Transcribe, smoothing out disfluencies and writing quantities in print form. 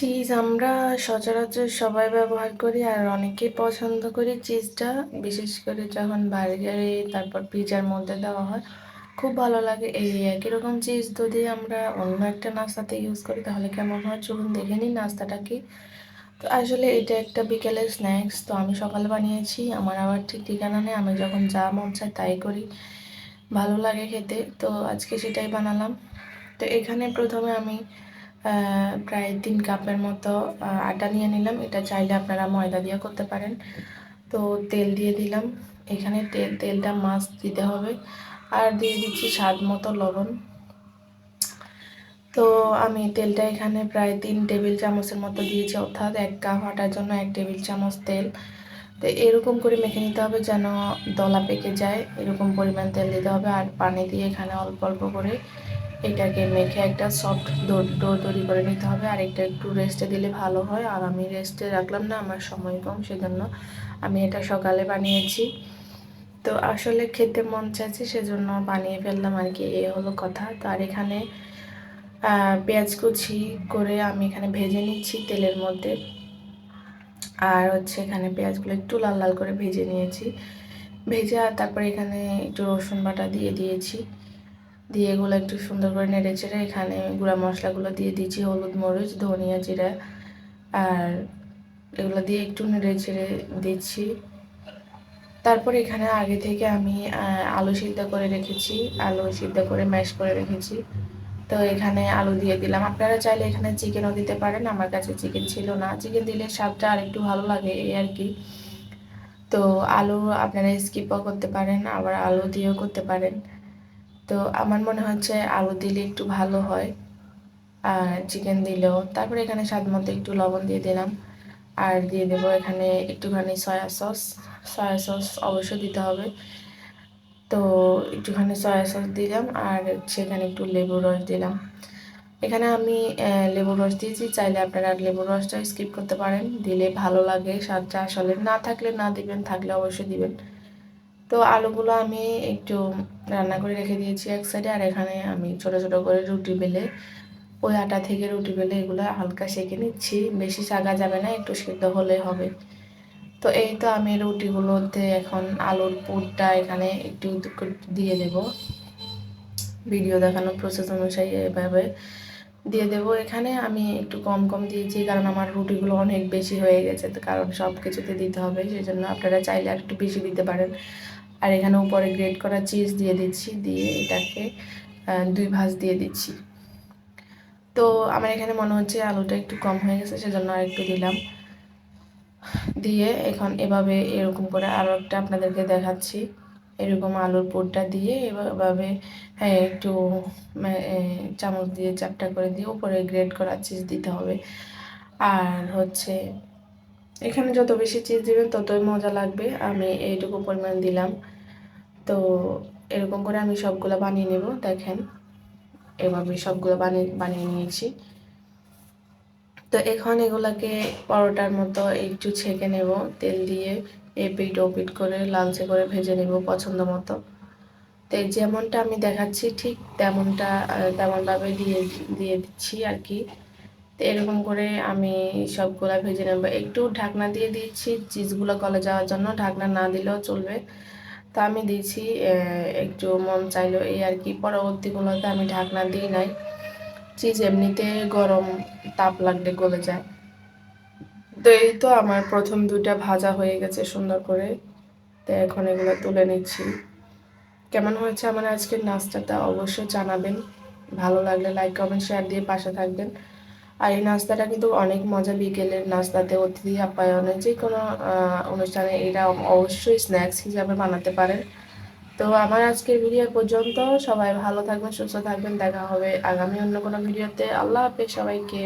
Cheese আমরা সচরাচর সবাই ব্যবহার করি আর অনেকেই পছন্দ করি চিজটা। বিশেষ করে যখন বার্গারে তারপর পিজার মধ্যে দেওয়া হয়, খুব ভালো লাগে। এই একই রকম চিজ যদি আমরা অন্য একটা নাস্তাতে ইউজ করি তাহলে কেমন হয় চলুন দেখে নিই নাস্তাটা কি। তো আসলে এটা একটা বিকেলের স্ন্যাক্স। তো আমি সকালে বানিয়েছি, আমার আবার ঠিক ঠিকানা নেই, আমি যখন যা মন চায় তাই করি, ভালো লাগে খেতে। তো আজকে সেটাই বানালাম। তো এখানে প্রথমে আমি প্রায় 3 কাপের মতো আটা নিয়ে নিলাম। এটা চাইলে আপনারা ময়দা দিয়েও করতে পারেন। তো তেল দিয়ে দিলাম। এখানে তেলটা মাস্ট দিতে হবে। আর দিয়ে দিচ্ছি স্বাদ মতো লবণ। তো আমি তেলটা এখানে প্রায় 3 টেবিল চামচের মতো দিয়েছি, অর্থাৎ 1 কাপ আটার জন্য 1 টেবিল চামচ তেল। তো এরকম করে মেখে নিতে হবে যেন দলা পেকে যায়, এরকম পরিমাণ তেল দিতে হবে। আর পানি দিয়ে এখানে অল্প অল্প করে এটাকে মেখে একটা সফট ডো তৈরি করে নিতে হবে। আর এটা একটু রেস্টে দিলে ভালো হয়। আর আমি রেস্টে রাখলাম না, আমার সময় কম, সেজন্য আমি এটা সকালে বানিয়েছি। তো আসলে খেতে মন চাইছে সেজন্য বানিয়ে ফেললাম আর কি, এই হলো কথা। তো আর এখানে পেঁয়াজ কুচি করে আমি এখানে ভেজে নিচ্ছি তেলের মধ্যে। আর হচ্ছে এখানে পেঁয়াজগুলো একটু লাল লাল করে ভেজে নিয়েছি। ভেজে আর তারপরে এখানে একটু রসুন বাটা দিয়ে দিয়েছি। দিয়ে এগুলো একটু সুন্দর করে নেড়ে চেড়ে এখানে গুঁড়া মশলাগুলো দিয়ে দিয়েছি, হলুদ, মরিচ, ধনিয়া, জিরা। আর এগুলো দিয়ে একটু নেড়ে চেড়ে দিচ্ছি। তারপর এখানে আগে থেকে আমি আলু সিদ্ধ করে রেখেছি, আলু সিদ্ধ করে ম্যাশ করে রেখেছি। তো এখানে আলু দিয়ে দিলাম। আপনারা চাইলে এখানে চিকেনও দিতে পারেন, আমার কাছে চিকেন ছিল না, চিকেন দিলে স্বাদটা আর একটু ভালো লাগে এই আর কি। তো আলু আপনারা স্কিপও করতে পারেন, আবার আলু দিয়েও করতে পারেন। তো আমার মনে হচ্ছে আলু দিলে একটু ভালো হয় আর চিকেন দিলেও। তারপরে এখানে স্বাদ মতো একটু লবণ দিয়ে দিলাম। আর দিয়ে দেবো এখানে একটুখানি সয়া সস। সয়া সস অবশ্যই দিতে হবে। তো একটুখানি সয়া সস দিলাম আর সেখানে একটু লেবুর রস দিলাম। এখানে আমি লেবুর রস দিয়েছি, চাইলে আপনারা লেবুর রসটা স্কিপ করতে পারেন, দিলে ভালো লাগে স্বাদটা। আসলে না থাকলে না দিবেন, থাকলে অবশ্যই দিবেন। তো আলুগুলো আমি একটু রান্না করে রেখে দিয়েছি এক সাইডে। আর এখানে আমি ছোট ছোট করে রুটি বেলে, ওই আটা থেকে রুটি বেলে এগুলো হালকা সেঁকে নিচ্ছি। বেশি সাগা যাবে না, একটু সেদ্ধ হলে হবে। তো এই তো আমি রুটিগুলোতে এখন আলুর পুরটা এখানে একটু দিয়ে দেব। ভিডিও দেখানো প্রসেস অনুযায়ী এভাবে দিয়ে দেব। এখানে আমি একটু কম কম দিয়েছি কারণ আমার রুটিগুলো অনেক বেশি হয়ে গেছে, তো কারণ সব কিছুতে দিতে হবে, সেই জন্য আপনারা চাইলে আর একটু বেশি দিতে পারেন। আর এখানে উপরে গ্রেট করা চিজ দিয়ে দিচ্ছি, দিয়ে এটাকে 2 ভাঁজ দিয়ে দিচ্ছি। তো আমার এখানে মনে হচ্ছে আলুটা একটু কম হয়ে গেছে, সেজন্য আর একটু দিলাম। দিয়ে এখন এভাবে এরকম করে আরও একটা আপনাদেরকে দেখাচ্ছি। এরকম আলুর পুরটা দিয়ে এভাবে হ্যাঁ একটু চামচ দিয়ে চ্যাপটা করে দিয়ে উপরে গ্রেট করা চিজ দিতে হবে। আর হচ্ছে এখানে যত বেশি চিজ দিবেন ততই মজা লাগবে। আমি এইটুকু পরিমাণ দিলাম। তো এরকম করে আমি সবগুলো বানিয়ে নেব। দেখেন এভাবে সবগুলো বানিয়ে নিয়েছি। তো এখন এগুলাকে পরোটার মতো একটু ছেঁকে নেব তেল দিয়ে, এপিট ওপিট করে লালচে করে ভেজে নেব পছন্দ মতো। তো যেমনটা আমি দেখাচ্ছি ঠিক তেমনভাবে দিয়ে দিয়ে দিচ্ছি আর কি। তো এরকম করে আমি সবগুলা ভেজে নেব। একটু ঢাকনা দিয়ে দিচ্ছি চিজগুলো গলে যাওয়ার জন্য, ঢাকনা না দিলেও চলবে। তো আমি দিয়েছি একটু মন চাইলো এই আর কি। পরবর্তীগুলোতে আমি ঢাকনা দিই নাই, চিজ এমনিতে গরম, তাপ লাগলে গলে যায়। তো এই তো আমার প্রথম 2টা ভাজা হয়ে গেছে সুন্দর করে। তো এখন এগুলো তুলে নিচ্ছি। কেমন হয়েছে আমার আজকের নাস্তাটা অবশ্যই জানাবেন। ভালো লাগলে লাইক কমেন্ট শেয়ার দিয়ে পাশে থাকবেন। আর এই নাস্তাটা কিন্তু অনেক মজা, বিকেলের নাস্তাতে, অতিথি আপ্যায়নে, যে কোনো অনুষ্ঠানে এটা অবশ্যই স্ন্যাক্স হিসাবে বানাতে পারেন। তো আমার আজকের ভিডিও পর্যন্ত। সবাই ভালো থাকবেন, সুস্থ থাকবেন, দেখা হবে আগামী অন্য কোনো ভিডিওতে। আল্লাহ হাফেজ সবাইকে।